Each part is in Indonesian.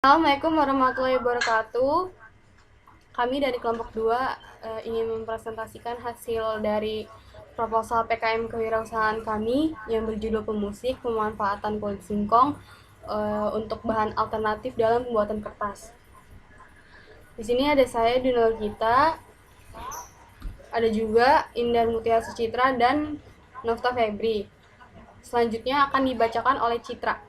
Assalamualaikum warahmatullahi wabarakatuh. Kami dari kelompok 2 ingin mempresentasikan hasil dari proposal PKM kewirausahaan kami yang berjudul Pemusik Pemanfaatan Kulit Singkong untuk bahan alternatif dalam pembuatan kertas. Di sini ada saya Dunal Gita, ada juga Indar Mutia Sucitra dan Nofta Febri. Selanjutnya akan dibacakan oleh Citra.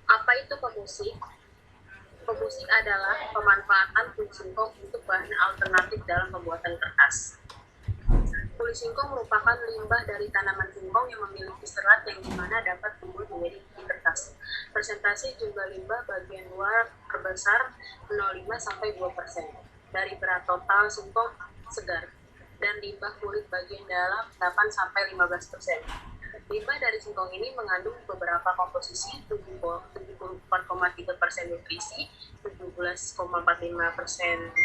Apa itu pemusik? Pemusik adalah pemanfaatan kulit singkong untuk bahan alternatif dalam pembuatan kertas. Kulit singkong merupakan limbah dari tanaman singkong yang memiliki serat yang dimana dapat tumbuh menjadi kertas. Persentase jumlah limbah bagian luar terbesar 0,5-2% dari berat total singkong segar dan limbah kulit bagian dalam 8-15%. Limbah dari singkong ini mengandung beberapa komposisi 74,3% nutrisi, 17,45%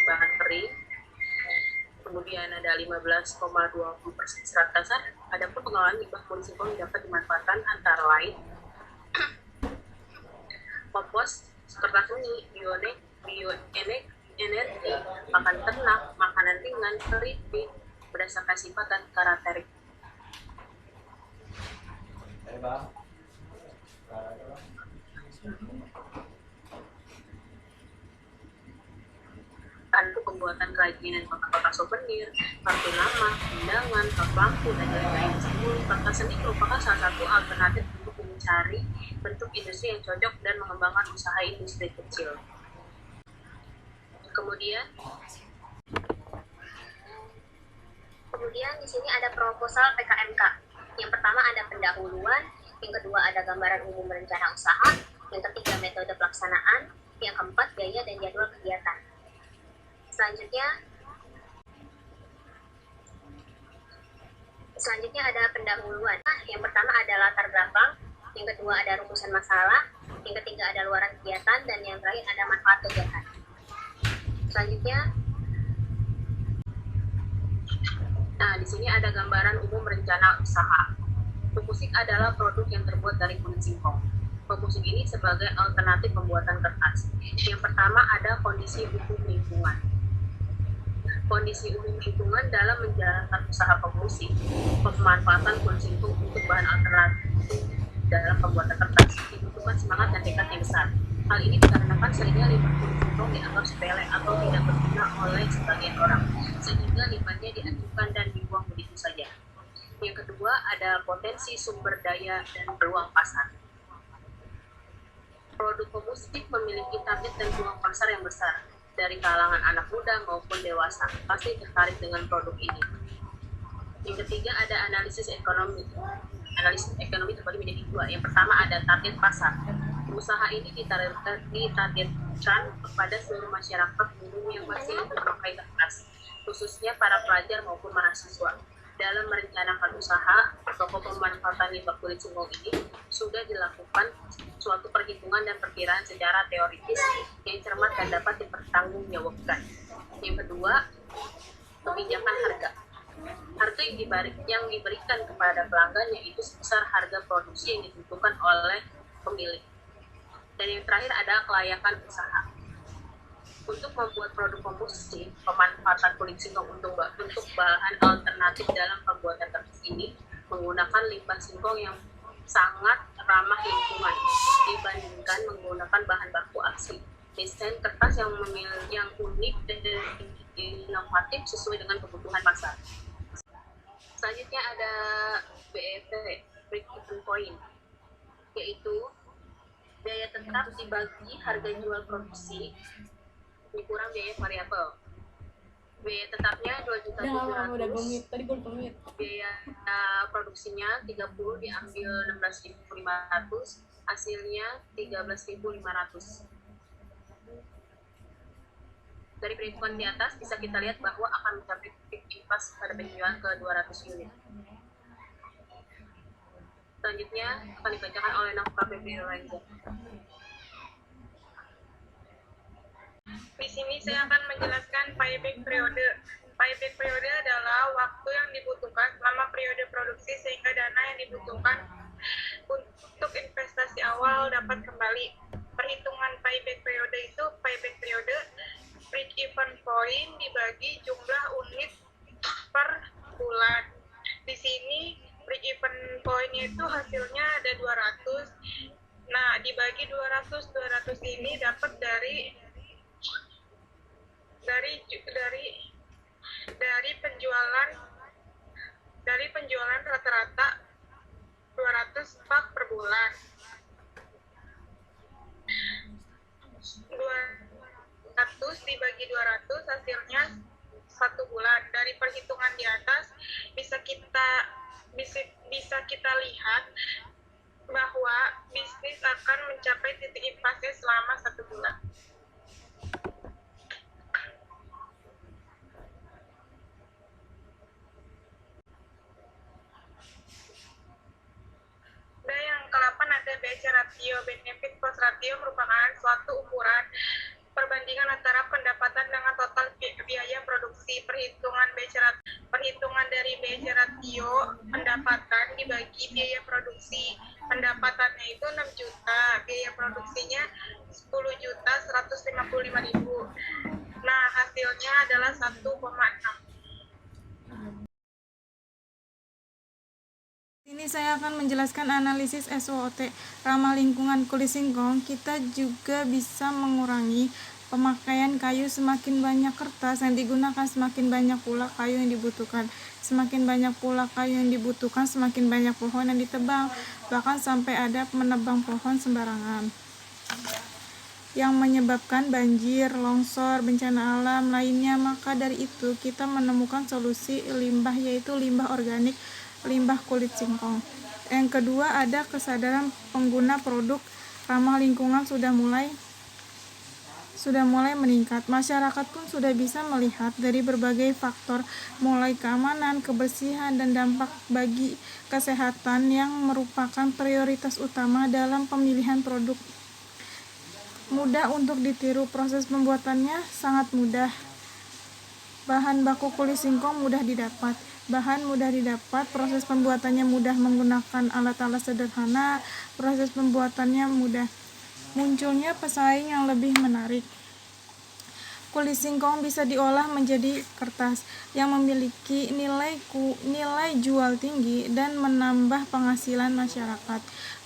bahan kering, kemudian ada 15,20% serat kasar. Adapun pengolahan limbah kulit singkong dapat dimanfaatkan antara lain kompos, kertas uni, bioenergi, pakan ternak, makanan ringan, keripik, berdasarkan sifat dan karakteristik. Untuk pembuatan kerajinan kotak-kotak souvenir, kartu nama, undangan, kartu lampu, dan lain-lain. Kertas seni merupakan salah satu alternatif untuk mencari bentuk industri yang cocok dan mengembangkan usaha industri kecil. Kemudian di sini ada proposal PKMK. Yang pertama ada pendahuluan, yang kedua ada gambaran umum rencana usaha, yang ketiga metode pelaksanaan, yang keempat biaya dan jadwal kegiatan. Selanjutnya ada pendahuluan. Yang pertama ada latar belakang, yang kedua ada rumusan masalah, yang ketiga ada luaran kegiatan, dan yang terakhir ada manfaat kegiatan. Selanjutnya, di sini ada gambaran umum rencana usaha. Pemusik adalah produk yang terbuat dari kulit singkong. Pemusik ini sebagai alternatif pembuatan kertas. Yang pertama ada kondisi umum lingkungan. Kondisi umum lingkungan dalam menjalankan usaha pemusik, pemanfaatan kulit singkong untuk bahan alternatif dalam pembuatan kertas dibutuhkan semangat dan tekad yang besar. Hal ini dikarenakan seringnya limbah kulit singkong dianggap sepele atau tidak berguna oleh sebagian orang, sehingga limbahnya diacukan dan dibuang begitu saja. Yang kedua ada potensi sumber daya dan peluang pasar. Produk pemusik memiliki target dan peluang pasar yang besar. Dari kalangan anak muda maupun dewasa pasti tertarik dengan produk ini. Yang ketiga ada analisis ekonomi. Analisis ekonomi terbagi menjadi dua. Yang pertama ada target pasar. Usaha ini ditargetkan kepada seluruh masyarakat umum yang masih memakai kertas, khususnya para pelajar maupun mahasiswa. Dalam merencanakan usaha, toko pemanfaatan limbah kulit singkong ini sudah dilakukan suatu perhitungan dan perkiraan secara teoritis yang cermat dan dapat dipertanggungjawabkan. Yang kedua, kebijakan harga. Harga yang diberikan kepada pelanggan yaitu sebesar harga produksi yang ditentukan oleh pemilik. Dan yang terakhir ada kelayakan usaha. Untuk membuat produk komposisi, pemanfaatan kulit singkong untuk bahan alternatif dalam pembuatan kertas ini menggunakan limbah singkong yang sangat ramah lingkungan dibandingkan menggunakan bahan baku asli. Desain kertas yang unik dan inovatif sesuai dengan kebutuhan pasar. Selanjutnya ada BEP, break-even point, yaitu biaya tetap dibagi harga jual produksi dikurang biaya variabel. Biaya tetapnya 2.700.000. Biaya produksinya 30 diambil 16.500, hasilnya 13.500. Dari perhitungan di atas bisa kita lihat bahwa akan mencapai titik impas pada penjualan ke 200 unit. Selanjutnya akan dibacakan oleh Nofta Febri. Di sini saya akan menjelaskan payback periode. Payback periode adalah waktu yang dibutuhkan selama periode produksi sehingga dana yang dibutuhkan untuk investasi awal dapat kembali. Perhitungan payback periode itu payback periode break even point dibagi jumlah unit per bulan. Di sini break even point-nya itu hasilnya ada 200. Nah, dibagi 200 ini dapat dari penjualan rata-rata 200 pak per bulan. 200 dibagi 200 hasilnya 1 bulan. Dari perhitungan di atas bisa kita lihat bahwa bisnis akan mencapai titik impasnya selama 1 bulan. Dan yang ke-8 ada BC ratio. Benefit cost ratio merupakan suatu ukuran perbandingan antara pendapatan dengan total biaya produksi. Perhitungan dari BC ratio pendapatan dibagi biaya produksi. Pendapatannya itu 6 juta, biaya produksinya 10.155.000. Nah, hasilnya adalah 1,6. Ini saya akan menjelaskan analisis SWOT ramah lingkungan kulit singkong. Kita juga bisa mengurangi pemakaian kayu. Semakin banyak kertas yang digunakan, semakin banyak pula kayu yang dibutuhkan. Semakin banyak pula kayu yang dibutuhkan, semakin banyak pohon yang ditebang, bahkan sampai ada menebang pohon sembarangan yang menyebabkan banjir, longsor, bencana alam lainnya. Maka dari itu kita menemukan solusi limbah, yaitu limbah organik, limbah kulit singkong. Yang kedua ada kesadaran pengguna produk ramah lingkungan sudah mulai meningkat. Masyarakat pun sudah bisa melihat dari berbagai faktor, mulai keamanan, kebersihan, dan dampak bagi kesehatan yang merupakan prioritas utama dalam pemilihan produk. Mudah untuk ditiru, proses pembuatannya sangat mudah. Bahan baku kulit singkong mudah didapat. Proses pembuatannya mudah menggunakan alat-alat sederhana, proses pembuatannya mudah. Munculnya pesaing yang lebih menarik. Kulit singkong bisa diolah menjadi kertas yang memiliki nilai jual tinggi dan menambah penghasilan masyarakat.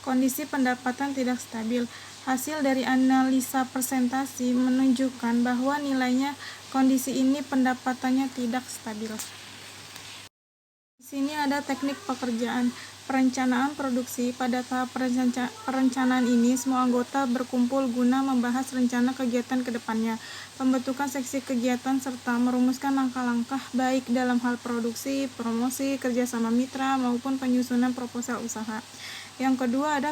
Kondisi pendapatan tidak stabil. Hasil dari analisa presentasi menunjukkan bahwa nilainya kondisi ini pendapatannya tidak stabil. Di sini ada teknik pekerjaan. Perencanaan produksi. Pada tahap perencanaan ini, semua anggota berkumpul guna membahas rencana kegiatan ke depannya, pembentukan seksi kegiatan, serta merumuskan langkah-langkah baik dalam hal produksi, promosi, kerjasama mitra, maupun penyusunan proposal usaha. Yang kedua ada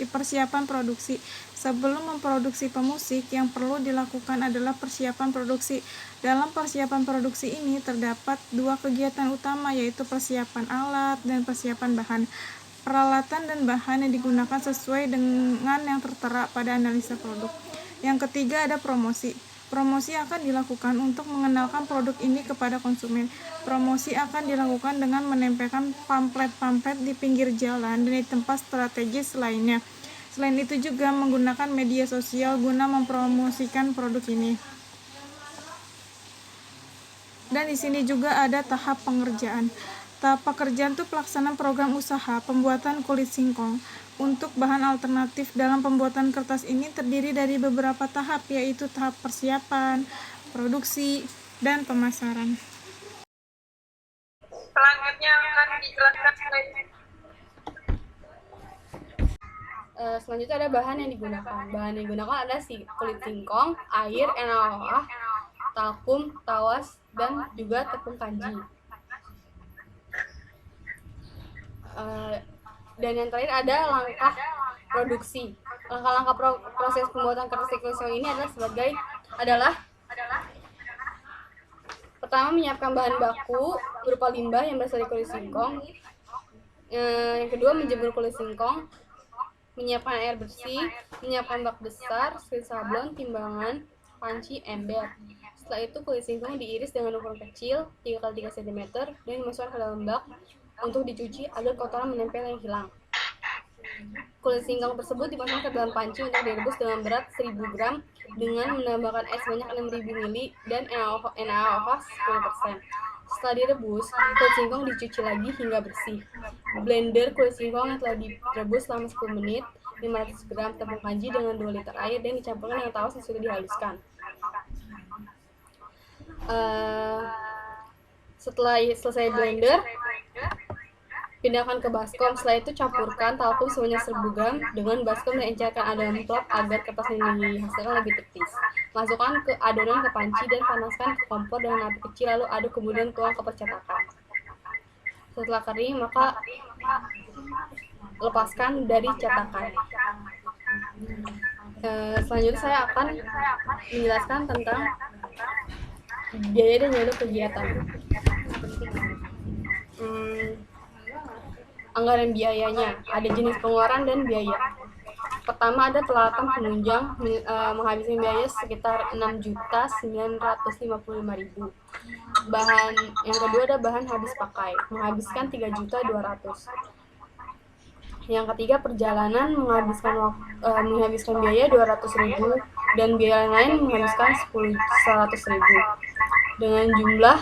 persiapan produksi. Sebelum memproduksi pemusik, yang perlu dilakukan adalah persiapan produksi. Dalam persiapan produksi ini terdapat 2 kegiatan utama, yaitu persiapan alat dan persiapan bahan. Peralatan dan bahan yang digunakan sesuai dengan yang tertera pada analisa produk. Yang ketiga ada promosi. Promosi akan dilakukan untuk mengenalkan produk ini kepada konsumen. Promosi akan dilakukan dengan menempelkan pamflet-pamflet di pinggir jalan dan di tempat strategis lainnya. Selain itu juga menggunakan media sosial guna mempromosikan produk ini. Dan di sini juga ada tahap pengerjaan. Tahap pekerjaan itu pelaksanaan program usaha pembuatan kulit singkong. Untuk bahan alternatif dalam pembuatan kertas ini terdiri dari beberapa tahap, yaitu tahap persiapan, produksi, dan pemasaran. Selanjutnya akan dijelaskan Selanjutnya ada bahan yang digunakan. Bahan yang digunakan adalah kulit singkong, air, NaOH, talkum, tawas, dan juga tepung kanji. Dan yang terakhir ada langkah produksi. Langkah-langkah proses pembuatan kertas kulit singkong ini adalah pertama, menyiapkan bahan baku berupa limbah yang berasal dari kulit singkong. Yang kedua, menjemur kulit singkong, menyiapkan air bersih, menyiapkan bak besar, seperti sablon, timbangan, panci, ember. Setelah itu kulit singkong diiris dengan ukuran kecil 3 x 3 cm dan dimasukkan ke dalam bak untuk dicuci agar kotoran menempel yang hilang. Kulit singkong tersebut dimasukkan ke dalam panci untuk direbus dengan berat 1000 gram dengan menambahkan es sebanyak 6000 ml dan NaOH 10%. Setelah direbus, kulit singkong dicuci lagi hingga bersih. Blender kulit singkong yang telah direbus selama 10 menit, 500 gram tepung kanji dengan 2 liter air dan dicampurkan dengan tawas yang sudah dihaluskan. Setelah selesai blender, pindahkan ke baskom. Setelah itu campurkan talkum sebanyak 1000 gram dengan baskom dan encerkan adonan plak agar kertas yang dihasilkan lebih tipis. Masukkan ke adonan ke panci dan panaskan ke kompor dengan api kecil, lalu aduk kemudian tuang ke percetakan. Setelah kering, maka lepaskan dari cetakan. Selanjutnya saya akan menjelaskan tentang biaya dan jadwal kegiatan. Anggaran biayanya, ada jenis pengeluaran dan biaya. Pertama ada peralatan penunjang, menghabiskan biaya sekitar 6.955.000. Bahan yang kedua ada bahan habis pakai, menghabiskan 3.200.000. Yang ketiga perjalanan, menghabiskan biaya 200.000 dan biaya lain menghabiskan 100.000 dengan jumlah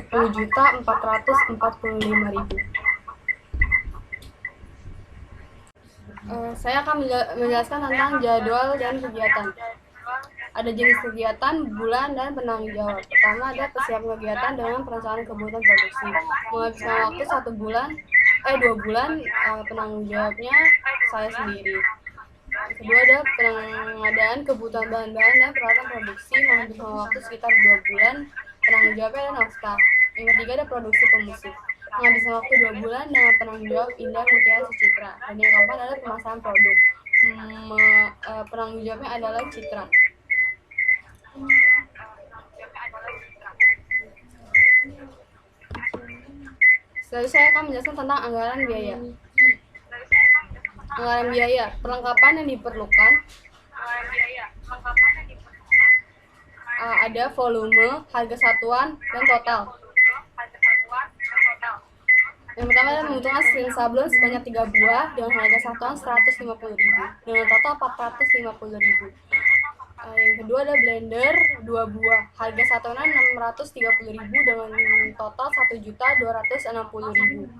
10.445.000. Saya akan menjelaskan tentang jadwal dan kegiatan. Ada jenis kegiatan, bulan, dan penanggung jawab. Pertama ada persiapan kegiatan dengan perencanaan kebutuhan produksi. Menghabiskan waktu 2 bulan, penanggung jawabnya saya sendiri. Kedua ada pengadaan kebutuhan bahan-bahan dan peralatan produksi, menghabiskan waktu sekitar 2 bulan, penanggung jawabnya dan naskah. Yang ketiga ada produksi pemusik, menghabiskan waktu 2 bulan dengan penanggung jawab Indah Mutiara Sucitra. Dan yang keempat adalah pemasaran produk, penanggung jawabnya adalah Citra. Selanjutnya saya akan menjelaskan tentang anggaran biaya. Anggaran biaya, perlengkapan yang diperlukan ada volume, harga satuan, dan total. Yang pertama adalah membutuhkan sling sablon sebanyak 3 buah dengan harga satuan 150.000 dengan total 450.000. Yang kedua ada blender 2 buah, harga satuannya 630.000 dengan total 1.260.000.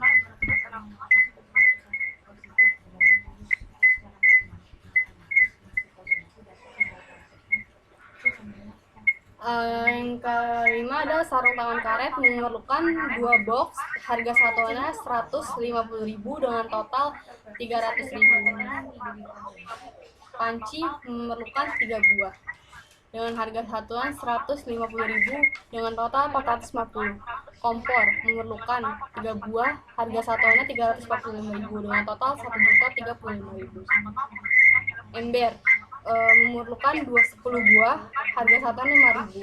Yang kelima ada sarung tangan karet, memerlukan 2 box, harga satuannya 150.000 dengan total 300.000. Panci memerlukan 3 buah dengan harga satuan 150.000 dengan total 450. Kompor memerlukan 3 buah, harga satuannya 345.000 dengan total 1.035.000. Ember memerlukan 10 buah, harga satuan 5.000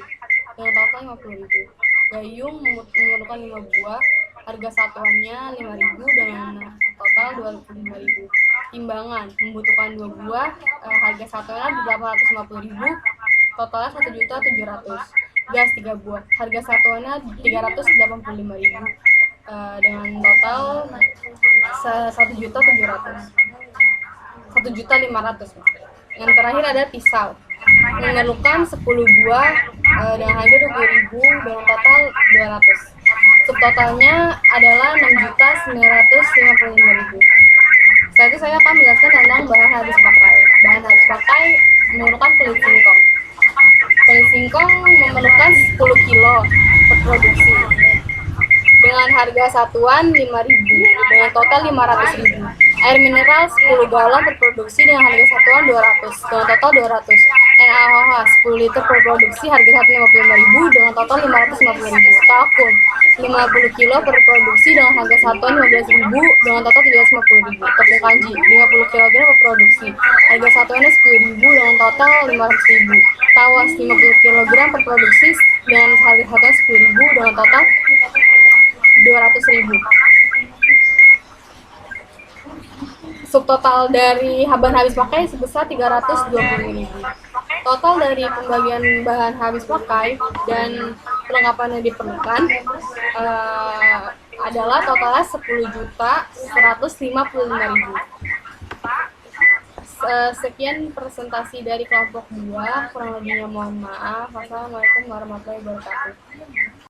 dengan total 50.000. Gayung memerlukan 5 buah, harga satuannya 5.000 dengan total 25.000. Timbangan membutuhkan 2 buah, harga satuannya 850.000, totalnya 1.700.000. Gas 3 buah, harga satuannya 385.000 dengan total 1.700.000. 1.500.000. Yang terakhir ada pisau, memerlukan 10 buah dengan harga 20.000 dengan total 200. Subtotalnya adalah 6.955.000. Setelah itu saya akan menjelaskan tentang bahan habis pakai. Bahan habis pakai memerlukan kulit singkong. Kulit singkong memerlukan 10 kilo per produksi dengan harga satuan 5.000 dengan total 500.000. Air mineral 10 galon per produksi dengan harga satuan 200 dengan total 200. NaOH 10 liter per produksi, harga satuan 55.000 dengan total 550.000. Talkum 50 kilo per produksi dengan harga satuan 15.000 dengan total 350.000. Tepung kanji 50 kg per produksi, harga satuannya 10.000 dengan total 500.000. Tawas 50 kg per produksi dengan harga satuan 10.000 dengan total 200.000. Subtotal dari bahan habis pakai sebesar 320.000. Total dari pembagian bahan habis pakai dan perlengkapan yang diperlukan adalah totalnya 10.155.000. Sekian presentasi dari kelompok 2, kurang lebihnya mohon maaf. Wassalamualaikum warahmatullahi wabarakatuh.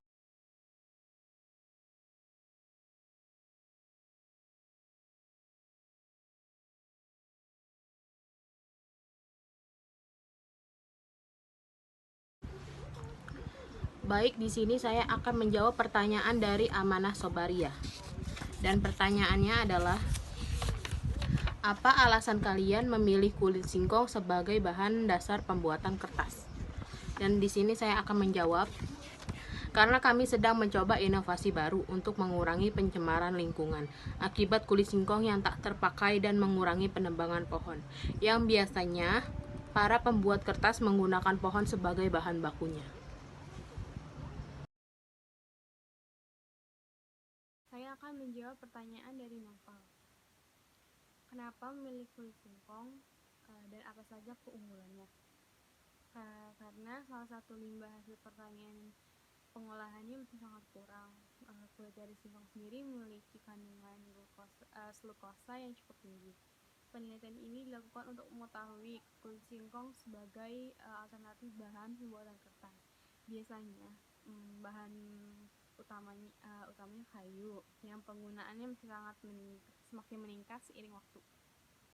Baik, di sini saya akan menjawab pertanyaan dari Amanah Sobaria. Dan pertanyaannya adalah, apa alasan kalian memilih kulit singkong sebagai bahan dasar pembuatan kertas? Dan di sini saya akan menjawab, karena kami sedang mencoba inovasi baru untuk mengurangi pencemaran lingkungan akibat kulit singkong yang tak terpakai dan mengurangi penebangan pohon, yang biasanya para pembuat kertas menggunakan pohon sebagai bahan bakunya. Saya akan menjawab pertanyaan dari Noval. Kenapa memilih kulit singkong dan apa saja keunggulannya? Karena salah satu limbah hasil pertanian pengolahannya masih sangat kurang. Kulit dari singkong sendiri memiliki kandungan glukosa yang cukup tinggi. Penelitian ini dilakukan untuk mengetahui kulit singkong sebagai alternatif bahan pembuatan kertas. Biasanya bahan utamanya kayu yang penggunaannya masih semakin meningkat seiring waktu.